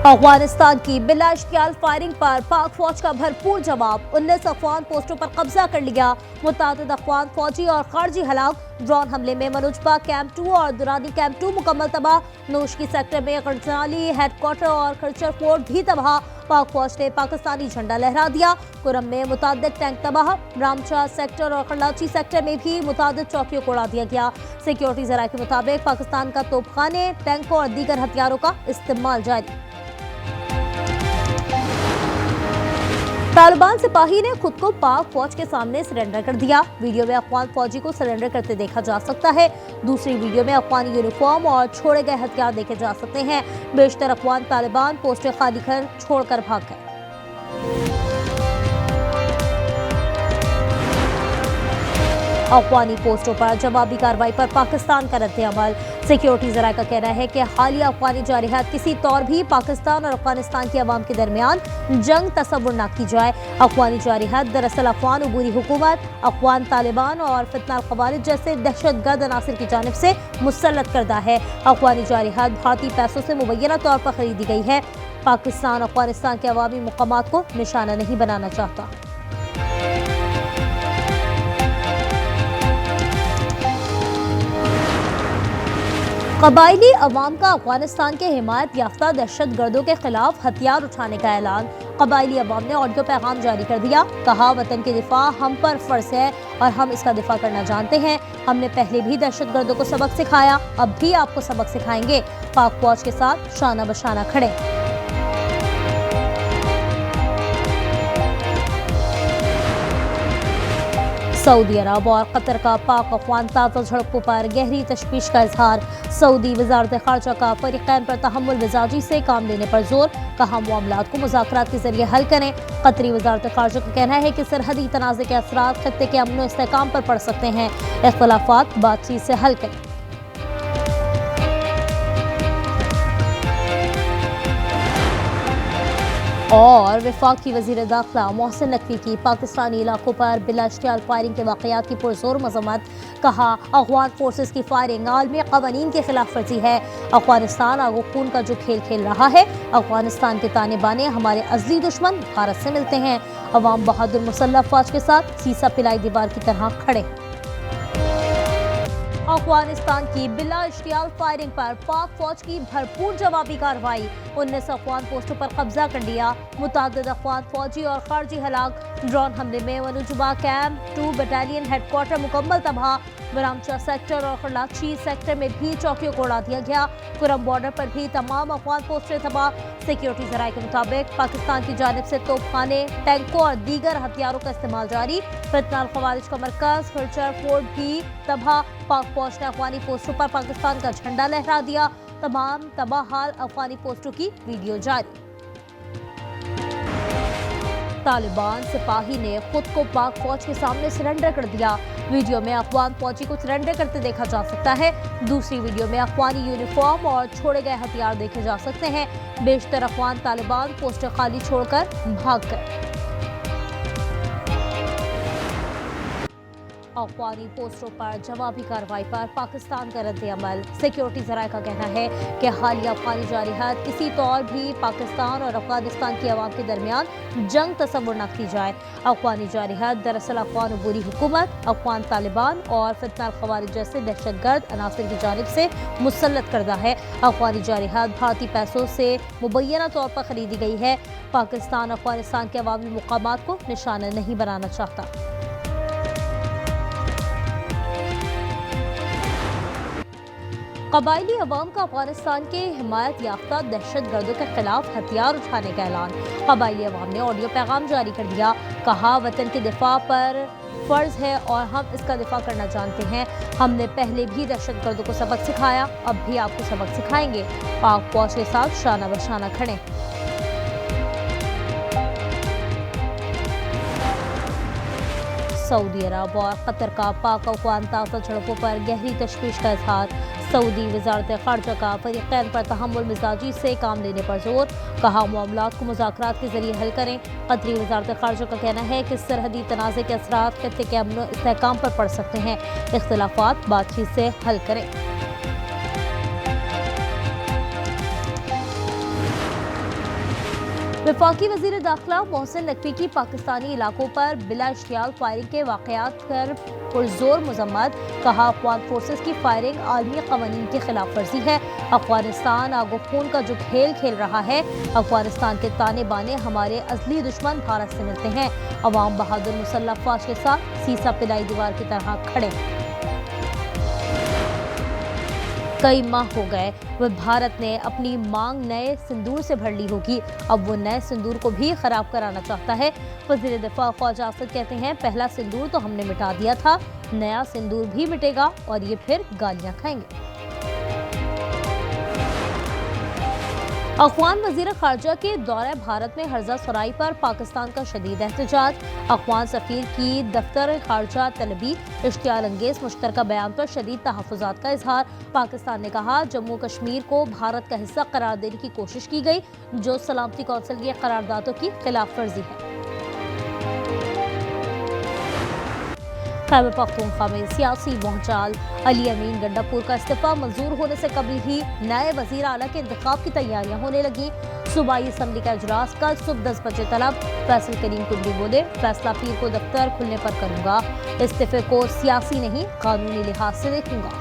अफगानिस्तान की बिला इश्तियाल फायरिंग पर पाक फौज का भरपूर जवाब। 19 अफगान पोस्टों पर कब्जा कर लिया। मुतादिद अफगान फौजी और खारजी हलाक। ड्रोन हमले में मनुजबा कैंप 2 और दुरानी कैंप 2 मुकम्मल तबाह। नोशकी सेक्टर में गरजाली हेडक्वार्टर और खर्चर फोर्ट भी तबाह। पाक फौज ने पाकिस्तानी झंडा लहरा दिया। कुरम में मुतादिद टैंक तबाह। रामचा सेक्टर और खलाची सेक्टर में भी मुतादिद चौकियों को उड़ा दिया गया। सिक्योरिटी जराये के मुताबिक पाकिस्तान का तोपखाने, टैंकों और दीगर हथियारों का इस्तेमाल जारी। तालिबान सिपाही ने खुद को पाक फौज के सामने सरेंडर कर दिया। वीडियो में अफगान फौजी को सरेंडर करते देखा जा सकता है। दूसरी वीडियो में अफगानी यूनिफॉर्म और छोड़े गए हथियार देखे जा सकते हैं। बेशतर अफगान तालिबान पोस्टें खाली कर छोड़कर भाग गए। अफगानी पोस्टों पर जवाबी कार्रवाई पर पाकिस्तान का रद्द-ए-अमल। सिक्योरिटी जराये का कहना है कि हालिया अफगानी जारहात किसी तौर भी पाकिस्तान और अफगानिस्तान की आवाम के दरमियान जंग तस्वुर न की जाए। अफगानी जारहात दरअसल अफगान उबूरी हुकूमत, अफगान तालिबान और फितनाल खवारिज जैसे दहशतगर्द अनासिर की जानिब से मुसल्लत करदा है। अफगानी जारहात भारतीय पैसों से मुबैना तौर पर खरीदी गई है। पाकिस्तान अफगानिस्तान के अवामी मकामात को निशाना नहीं बनाना चाहता। कबायली अवाम का अफगानिस्तान के हिमायत याफ्ता दहशत गर्दों के खिलाफ हथियार उठाने का ऐलान। कबायली अवाम ने ऑडियो पैगाम जारी कर दिया। कहा, वतन की दिफा हम पर फर्ज है और हम इसका दिफा करना जानते हैं। हमने पहले भी दहशत गर्दों को सबक सिखाया, अब भी आपको सबक सिखाएंगे। पाक फौज के साथ शाना बशाना खड़े। सऊदी अरब और कतर का पाक अफगान ताज़ा झड़पों पर गहरी तशवीश का इजहार। सऊदी वजारत खारजा का फरीकैन पर तहम्मुल मिजाजी से काम लेने पर जोर। कहा, मामलात को मुज़ाकरात के जरिए हल करें। कतरी वजारत खारजा का कहना है कि सरहदी तनाज़े के असरात खत्ते के अमन व इस्तेहकाम पर पड़ सकते हैं। इख्तिलाफात बातचीत से हल करें। और वफाकी वज़ीर दाखिला मोहसिन नकवी की पाकिस्तानी इलाकों पर बिला इश्तियाल फायरिंग के वाक़यात की पुरज़ोर मज़म्मत। कहा, अफ़गान फोर्सेस की फायरिंग आलमी क़वानीन के खिलाफ वर्जी है। अफ़गानिस्तान आगो खून का जो खेल खेल रहा है। अफ़गानिस्तान के ताने बाने हमारे अज़ली दुश्मन भारत से मिलते हैं। अवाम बहादुर मुसल्लह फ़ौज के साथ सीसा पिलाई दीवार की तरह खड़े हैं। अफगानिस्तान की बिला इश्तियाल फायरिंग पर पाक फौज की भरपूर जवाबी कार्रवाई। 19 अफगान पोस्टों पर कब्जा कर लिया। मुतादिद अफगान फौजी और खारजी हलाक। ड्रोन हमले में मनुजबा कैंप 2 बटालियन हेडक्वार्टर मुकम्मल तबाह। रामचा सेक्टर और खलाची सेक्टर में भी चौकियों को उड़ा दिया गया। कुरम बॉर्डर पर भी तमाम अफगान पोस्टें तबाह। सिक्योरिटी जराये के मुताबिक पाकिस्तान की जानिब से तोपखाने, टैंकों और दीगर हथियारों का इस्तेमाल जारी। फितनाल खवारिज का मरकज खर्चर फोर्ट भी तबाह। पाक फौज ने अफगानी पोस्टों पर पाकिस्तान का झंडा लहरा दिया। तमाम तबाह हाल अफगानी पोस्टों की वीडियो जारी। तालिबान सिपाही ने खुद को पाक फौज के सामने सरेंडर कर दिया। वीडियो में अफगान फौजी को सरेंडर करते देखा जा सकता है। दूसरी वीडियो में अफगानी यूनिफॉर्म और छोड़े गए हथियार देखे जा सकते हैं। बेशतर अफगान तालिबान पोस्टें खाली छोड़कर भाग गए। अफगानी पोस्टों पर जवाबी कार्रवाई पर पाकिस्तान का रद्द-ए-अमल। सिक्योरिटी जराये का कहना है कि हालिया अफगानी जारहात किसी तौर भी पाकिस्तान और अफगानिस्तान की आवाम के दरमियान जंग तस्वुर न की जाए। अफगानी जारहात दरअसल अफगान उबूरी हुकूमत, अफगान तालिबान और फितनाल खवारिज जैसे दहशतगर्द अनासिर की जानिब से मुसल्लत करदा है। अफगानी जारहात भारतीय पैसों से मुबैना तौर पर खरीदी गई है। पाकिस्तान अफगानिस्तान के अवामी मकामात को निशाना नहीं बनाना चाहता। कबायली अवाम का अफगानिस्तान के हिमायत याफ्ता दहशत गर्दों के खिलाफ हथियार उठाने का ऐलान। कबायली अवाम ने ऑडियो पैगाम जारी कर दिया। कहा, वतन के दिफा पर फर्ज है और हम इसका दिफा करना जानते हैं। हमने पहले भी दहशत गर्दों को सबक सिखाया, अब भी आपको सबक सिखाएंगे। पाक फौज के साथ शाना बशाना खड़े। सऊदी अरब और कतर का पाक अफगान ताज़ा झड़पों पर गहरी तशवीश का इजहार। सऊदी वजारत खारजा का फरीकैन पर तहम्मुल मिजाजी से काम लेने पर जोर। कहा, मामलात को मुज़ाकरात के जरिए हल करें। कतरी वजारत खारजा का कहना है कि सरहदी तनाज़े के असरात खत्ते के अमन व इस्तेहकाम पर पड़ सकते हैं। इख्तिलाफात बातचीत से हल करें। वफाकी वज़ीर दाखिला मोहसिन नकवी की पाकिस्तानी इलाकों पर बिला इश्तियाल फायरिंग के वाक़यात पर पुरजोर मज़म्मत। कहा, अफ़गान फोर्सेस की फायरिंग आलमी क़वानीन की खिलाफ वर्जी है। अफगानिस्तान आगो खून का जो खेल खेल रहा है। अफगानिस्तान के ताने बाने हमारे असली दुश्मन भारत से मिलते हैं। अवाम बहादुर मुसल्लह फौज के साथ सीसा पिलाई दीवार की तरह खड़े हैं। कई माह हो गए वह भारत ने अपनी मांग नए सिंदूर से भर ली होगी, अब वो नए सिंदूर को भी खराब कराना चाहता है। वज़ीर दिफा ख्वाजा आसिफ कहते हैं, पहला सिंदूर तो हमने मिटा दिया था, नया सिंदूर भी मिटेगा और ये फिर गालियां खाएंगे। अफगान वज़ीर ख़ारजा के दौरे भारत में हर्जा सराई पर पाकिस्तान का शदीद एहतजाज। अफगान सफ़ीर की दफ्तर ख़ारजा तलबी इश्तियाल अंगेज़ मुश्तरका बयान पर शदीद तहफ़्फ़ुज़ात का इजहार। पाकिस्तान ने कहा, जम्मू कश्मीर को भारत का हिस्सा करार देने की कोशिश की गई, जो सलामती कौंसिल की करारदादों की खिलाफ वर्जी है। खैबर पख्तूनख्वा में सियासी भौचाल। अली अमीन गंडापुर का इस्तीफा मंजूर होने से कबल ही नए वज़ीर आला के इंतखाब की तैयारियां होने लगी। सूबाई असम्बली का इजलास कल सुबह 10 बजे तलब। फैसल करीम कुंडी बोले, फैसला पीर को दफ्तर खुलने पर करूंगा, इस्तीफे को सियासी नहीं कानूनी लिहाज से देखूंगा।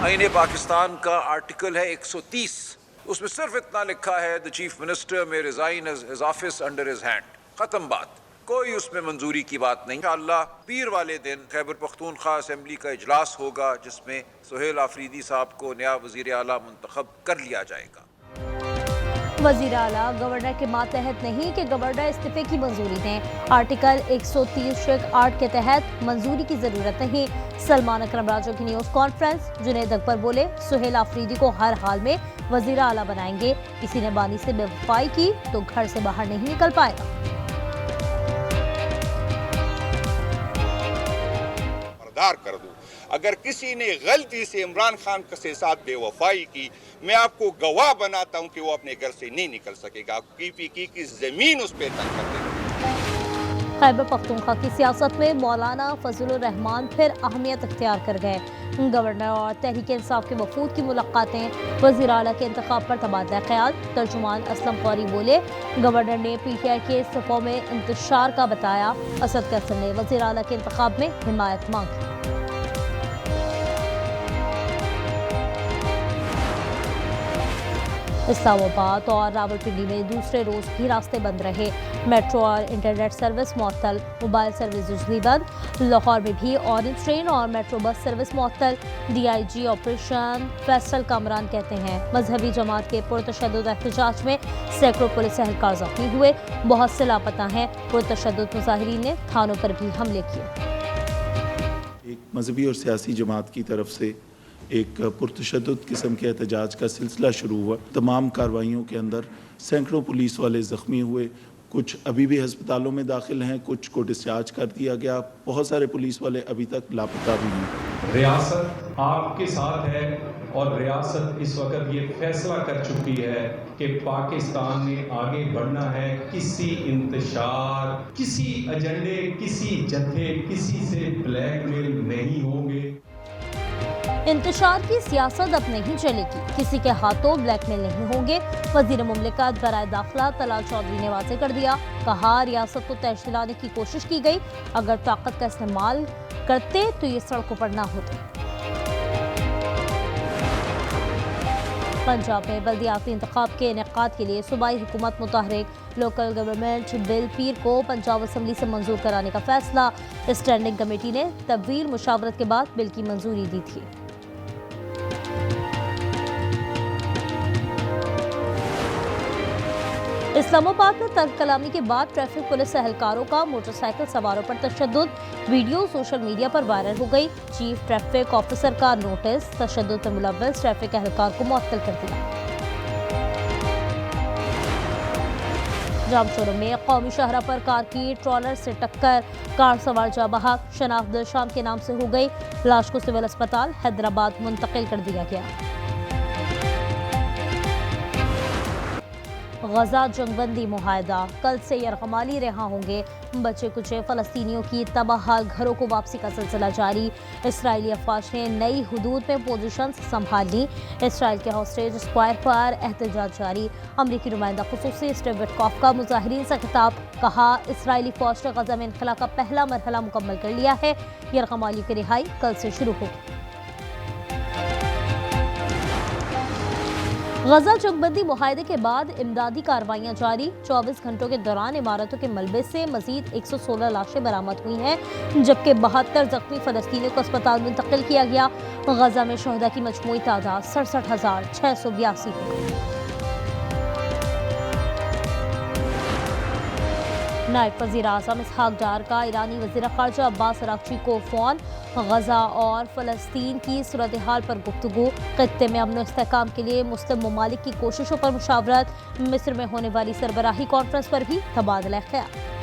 आईने पाकिस्तान का आर्टिकल है 130, उसमें सिर्फ इतना लिखा है, द चीफ मिनिस्टर में resign his office under his hand. खत्म बात, कोई उसमें मंजूरी की बात नहीं। इंशाअल्लाह पीर वाले दिन खैबर पख्तूनख्वा असेंबली का इजलास होगा, जिसमें सुहेल आफरीदी साहब को नया वजीर आला मुंतखब कर लिया जाएगा। वजीर आला गवर्नर के मातहत नहीं कि गवर्नर इस्तीफे की मंजूरी दें। आर्टिकल 130(8) के तहत मंजूरी की जरूरत नहीं। सलमान अकरम राजू की न्यूज़ कॉन्फ्रेंस। जुनेद अकबर बोले, सुहेल आफरीदी को हर हाल में वजीर आला बनाएंगे, किसी ने बानी से बेवफाई की तो घर से बाहर नहीं निकल पाएगा। कर दूं, अगर किसी ने गलती से इमरान खान के साथ बेवफाई की, मैं आपको गवाह बनाता हूं कि वो अपने घर से नहीं निकल सकेगा। पीपीकी की जमीन उस पर तंग कर देगी। खैबर पख्तूनख्वा की सियासत में मौलाना फजलुर रहमान फिर अहमियत इख्तियार कर गए। गवर्नर और तहरीक इंसाफ के वफूद की मुलाकातें। वज़ीर आला के इंतखाब पर तबादला ख्याल। तर्जुमान असलम कौरी बोले, गवर्नर ने PTI के इस्तीफों में इंतशार का बताया। असद कैसर ने वज़ीर आला के इंतखाब में हिमायत मांगी। इस्लामाबाद और रावलपिंडी में दूसरे रोज भी रास्ते बंद रहे। मेट्रो और इंटरनेट सर्विस मुअत्तल, मोबाइल सर्विस बिजली बंद। लाहौर में भी ऑरेंज ट्रेन और मेट्रो बस सर्विस मुअत्तल। DIG ऑपरेशन फैसल कामरान कहते हैं, मजहबी जमात के पुरतशद्दुद एहतजाज में सैकड़ों पुलिस एहलकार जख्मी हुए, बहुत से लापता हैं। पुरतशद्दुद मुजाहिरीन ने थानों पर भी हमले किए। एक मजहबी और सियासी जमात की तरफ से एक पुरतशद्दुद किस्म के एहतजाज का सिलसिला शुरू हुआ। तमाम कार्रवाइयों के अंदर सैकड़ों पुलिस वाले ज़ख्मी हुए, कुछ अभी भी हस्पतालों में दाखिल हैं, कुछ को डिस्चार्ज कर दिया गया। बहुत सारे पुलिस वाले अभी तक लापता भी हैं। रियासत आपके साथ है और रियासत इस वक्त ये फैसला कर चुकी है कि पाकिस्तान में आगे बढ़ना है। किसी इंतशार, किसी एजेंडे, किसी जत्थे, किसी से ब्लैकमेल नहीं होंगे। इंतशार की सियासत अब नहीं चलेगी, किसी के हाथों ब्लैकमेल नहीं होंगे। वजीर मुमलिकत बराए दाखिला तलाल चौधरी ने वाज़ेह कर दिया। कहा, रियासत को तहस दिलाने की कोशिश की गई, अगर ताकत का इस्तेमाल करते तो ये सड़कों पर ना होते। पंजाब में बल्दियाती इंतखाब के इनेकाद के लिए सूबाई हुकूमत मुतहरिक। लोकल गवर्नमेंट बिल पीर को पंजाब असम्बली से मंजूर कराने का फैसला। स्टैंडिंग कमेटी ने तवील मुशावरत के बाद बिल की मंजूरी दी थी। इस्लामाबाद में तर्क कलामी के बाद ट्रैफिक पुलिस एहलकारों का मोटरसाइकिल सवारों पर तशद्दुद। वीडियो सोशल मीडिया पर वायरल हो गई। चीफ ट्रैफिक ऑफिसर का नोटिस। तशद्दुद में मुलव्वस ट्रैफिक एहलकार को मुअत्तल कर दिया। जामशोरों में कौमी शाहरा पर कार की ट्रॉलर से टक्कर, कार सवार जा बहक। शनाख्त शाम के नाम से हो गई। लाश को सिविल अस्पताल हैदराबाद मुंतकिल कर दिया गया। غزہ جنگ بندی معاہدہ، کل سے یرغمالی رہا ہوں گے، بچے کچے فلسطینیوں کی تباہ حال گھروں کو واپسی کا سلسلہ جاری، اسرائیلی افواج نے نئی حدود میں پوزیشنز سنبھال لی، اسرائیل کے ہاسٹیج اسکوائر پر احتجاج جاری، امریکی نمائندہ خصوصی اسٹیو وٹکاف کا مظاہرین سے خطاب، کہا اسرائیلی فوج نے غزہ میں انخلا کا پہلا مرحلہ مکمل کر لیا ہے، یرغمالیوں کی رہائی کل سے شروع ہوگی۔ غزہ جنگ بندی معاہدے کے بعد امدادی کارروائیاں جاری، 24 گھنٹوں کے دوران عمارتوں کے ملبے سے مزید 116 لاشیں برآمد ہوئی ہیں، جبکہ 72 زخمی فلسطینیوں کو اسپتال منتقل کیا گیا۔ غزہ میں شہداء کی مجموعی تعداد 67,682 ہے۔ نائب وزیر اعظم اسحاق ڈار کا ایرانی وزیر خارجہ عباس اراغچی کو فون، غزہ اور فلسطین کی صورتحال پر گفتگو، خطے میں امن و استحکام کے لیے مسلم ممالک کی کوششوں پر مشاورت، مصر میں ہونے والی سربراہی کانفرنس پر بھی تبادلہ خیال۔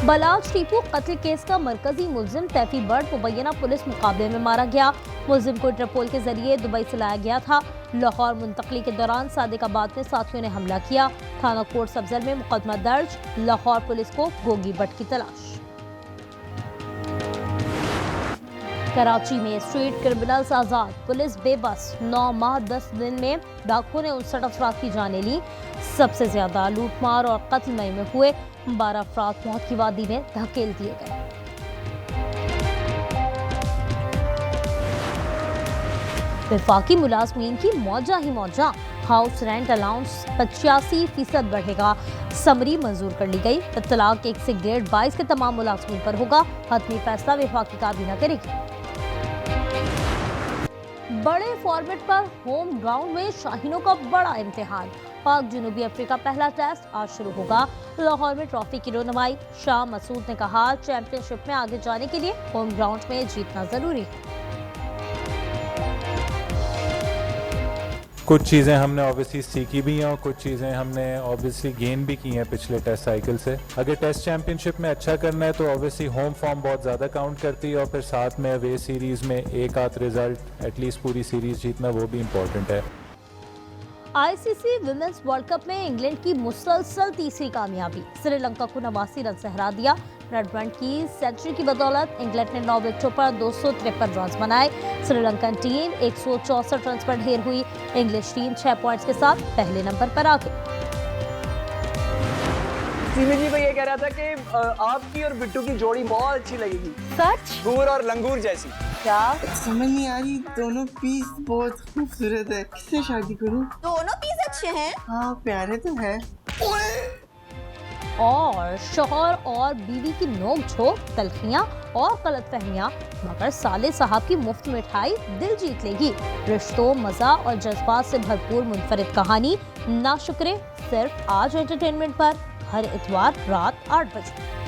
بلاج ٹیپو قتل کیس کا مرکزی ملزم تیفی برڈ مبینہ پولیس مقابلے میں مارا گیا، ملزم کو انٹرپول کے ذریعے دبئی سے لایا گیا تھا، لاہور منتقلی کے دوران صادق آباد میں ساتھیوں نے حملہ کیا، تھانہ کوٹ سبزر میں مقدمہ درج، لاہور پولیس کو گوگی بٹ کی تلاش۔ کراچی میں اسٹریٹ کرمنلز آزاد، پولیس بے بس، 9 ماہ 10 دن میں ڈاکوؤں نے 59 افراد کی جانیں لی، سب سے زیادہ لوٹ مار اور قتل مئی میں ہوئے، 12 افراد موت کی وادی میں دھکیل دیے گئے۔ وفاقی ملازمین کی موجہ ہی موجہ، ہاؤس رینٹ الاؤنس 85% بڑھے گا، سمری منظور کر لی گئی، اطلاق 1 سے گریڈ 22 کے تمام ملازمین پر ہوگا، حتمی فیصلہ وفاقی کابینہ کرے گی۔ بڑے فارمیٹ پر ہوم گراؤنڈ میں شاہینوں کا بڑا امتحان، پاک جنوبی افریقہ پہلا ٹیسٹ آج شروع ہوگا، لاہور میں ٹرافی کی رونمائی، شاہ مسعود نے کہا چیمپئن شپ میں آگے جانے کے لیے ہوم گراؤنڈ میں جیتنا ضروری ہے۔ کچھ چیزیں ہم نے آبویسلی سیکھی بھی ہیں اور کچھ چیزیں ہم نے آبویسلی گین بھی کی ہیں پچھلے ٹیسٹ سائیکل سے۔ اگر ٹیسٹ چیمپئن شپ میں اچھا کرنا ہے تو آبویسلی ہوم فارم بہت زیادہ کاؤنٹ کرتی ہے، اور پھر ساتھ میں اوے سیریز میں ایک آدھ رزلٹ ایٹ لیسٹ پوری سیریز جیتنا وہ بھی امپورٹنٹ ہے۔ آئی سی سی ویمنز ورلڈ کپ میں انگلینڈ کی مسلسل تیسری کامیابی، سری لنکا کو 89 رن سے ہرا دیا، ریڈبرنڈ کی سینچری کی بدولت انگلینڈ نے 9 وکٹوں پر 253 رنز بنائے، سری لنکن ٹیم 164 رنز پر ڈھیر ہوئی، انگلش ٹیم 6 پوائنٹس کے ساتھ پہلے نمبر پر آ گئی۔ سیمی جی کو یہ کہہ رہا تھا کہ آپ کی اور بٹو کی جوڑی بہت اچھی لگے گی، سچ؟ گور اور لنگور جیسی۔ کیا سمجھ نہیں آ رہی، دونوں پیس بہت خوبصورت ہے، کس سے شادی کروں؟ دونوں پیس اچھے ہیں، ہاں پیارے تو ہے۔ اور شوہر اور بیوی کی نوک جھوک، تلخیاں اور غلط فہمیاں، مگر صالح صاحب کی مفت مٹھائی دل جیت لے گی، رشتوں، مزہ اور جذبات سے بھرپور منفرد کہانی، ناشکرے، صرف آج انٹرٹینمنٹ پر، ہر اتوار رات 8 بجے۔